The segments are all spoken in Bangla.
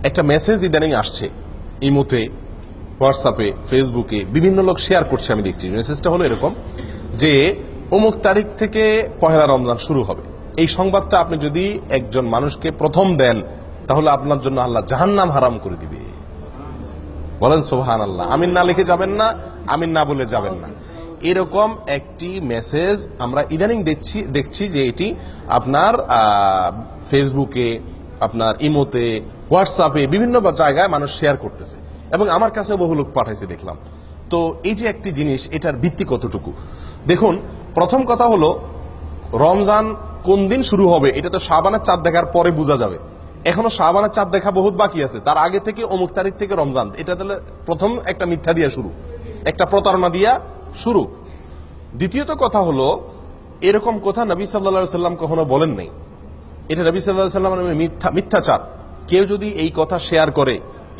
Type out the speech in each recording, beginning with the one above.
একটা মেসেজ ইদানিং আসছে ইমোতে, হোয়াটসঅ্যাপে, ফেসবুকে বিভিন্ন লোক শেয়ার করছে, আমি দেখছি। মেসেজটা হলো এরকম যে অমুক তারিখ থেকে পহেলা রমজান শুরু হবে। এই সংবাদটা আপনি যদি একজন মানুষকে প্রথম দেন তাহলে আপনার জন্য আল্লাহ জাহান্নাম হারাম করে দিবে। বলেন সুবহানাল্লাহ। আমিন না লিখে যাবেন না, আমিন না বলে যাবেন না। এরকম একটি মেসেজ আমরা ইদানিং দেখছি যে এটি আপনার ফেসবুকে, আপনার ইমোতে, হোয়াটসঅ্যাপে বিভিন্ন জায়গায় মানুষ শেয়ার করতেছে এবং আমার কাছে বহু লোক পাঠাইছে দেখলাম। তো এই যে একটি জিনিস, এটার ভিত্তি কতটুকু? দেখুন, প্রথম কথা হলো রমজান কোন দিন শুরু হবে এটা তো শাবানের চাঁদ দেখার পরে বোঝা যাবে। এখনো শাবানের চাঁদ দেখা বহুত বাকি আছে, তার আগে থেকে অমুক তারিখ থেকে রমজান, এটা তাহলে প্রথম একটা মিথ্যা দিয়া শুরু, একটা প্রতারণা দিয়া শুরু। দ্বিতীয়ত কথা হলো, এরকম কথা নবী সাল্লাল্লাহু আলাইহি সাল্লাম কখনো বলেন নাই। এটা নবী সাল্লাল্লাহু আলাইহি সাল্লামের মিথ্যাচার। কেউ যদি এই কথা শেয়ার করে,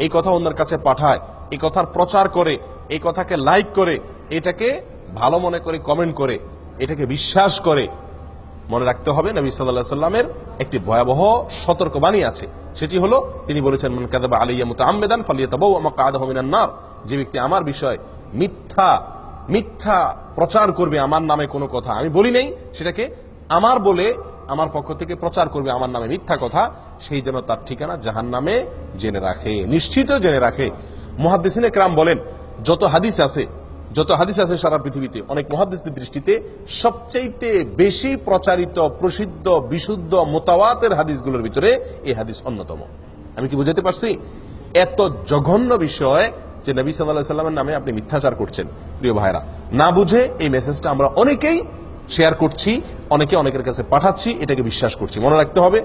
এই কথা অন্যের কাছে পাঠায়, এই কথার প্রচার করে, এই কথাকে লাইক করে, এটাকে ভালো মনে করে কমেন্ট করে, এটাকে বিশ্বাস করে, মনে রাখতে হবে নবী সাল্লাল্লাহু আলাইহি সাল্লামের একটি ভয়াবহ সতর্কবাণী আছে। সেটি হলো, তিনি বলেছেন, মান কাযাবা আলাইয়া মুতাআম্মিদান ফালিয়াতাবাওয়া মাকআদাহু মিনান নার। যে ব্যক্তি আমার বিষয় মিথ্যা প্রচার করবে, আমার নামে কোনো কথা আমি বলি নাই, সেটাকে আমার বলে আমার পক্ষ থেকে প্রচার করবে আমার নামে মিথ্যা কথা, সেই জন্য তার ঠিকানা জাহান্নামে জেনে রাখে, নিশ্চিত জেনে রাখে। মুহাদ্দিসিনে কেরাম বলেন, যত হাদিস আছে সারা পৃথিবীতে, অনেক মুহাদ্দিসদের দৃষ্টিতে সবচেয়ে বেশি প্রচারিত, প্রসিদ্ধ, বিশুদ্ধ, মুতাওয়াতির হাদিসগুলোর ভিতরে এই হাদিস অন্যতম। আমি কি বুঝাতে পারছি? এত জঘন্য বিষয় যে নবী সাল্লাল্লাহু আলাইহি সাল্লামের নামে আপনি মিথ্যাচার করছেন। প্রিয় ভাইরা, না বুঝে এই মেসেজটা আমরা অনেকেই শেয়ার করছি, অনেকের কাছে পাঠাচ্ছি, এটাকে বিশ্বাস করছি। মনে রাখতে হবে,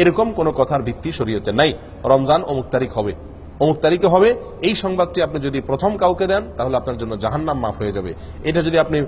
এরকম কোন কথার ভিত্তি শরীয়তে নাই। রমজান অমুক তারিখ হবে, অমুক তারিখে হবে, এই সংবাদটি আপনি যদি প্রথম কাউকে দেন তাহলে আপনার জন্য জাহান্নাম মাফ হয়ে যাবে। এটা যদি আপনি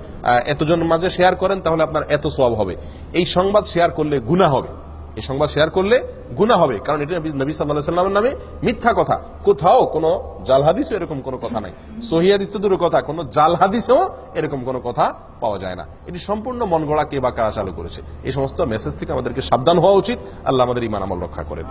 এতজনের মাঝে শেয়ার করেন তাহলে আপনার এত সওয়াব হবে। এই সংবাদ শেয়ার করলে গুনাহ হবে, এই সংবাদ শেয়ার করলে গুনাহ হবে, কারণ এটা নবী সাল্লাল্লাহু আলাইহি সাল্লামের নামে মিথ্যা কথা। কোথাও কোনো জাল হাদিসও এরকম কোনো কথা নাই। সহিহ হাদিস তো দূরের কথা, কোনো জাল হাদিসেও এরকম কোনো কথা পাওয়া যায় না। এটি সম্পূর্ণ মন গড়া কে বা কারা চালু করেছে। এই সমস্ত মেসেজ থেকে আমাদেরকে সাবধান হওয়া উচিত। আল্লাহ আমাদের ঈমান আমল রক্ষা করেন।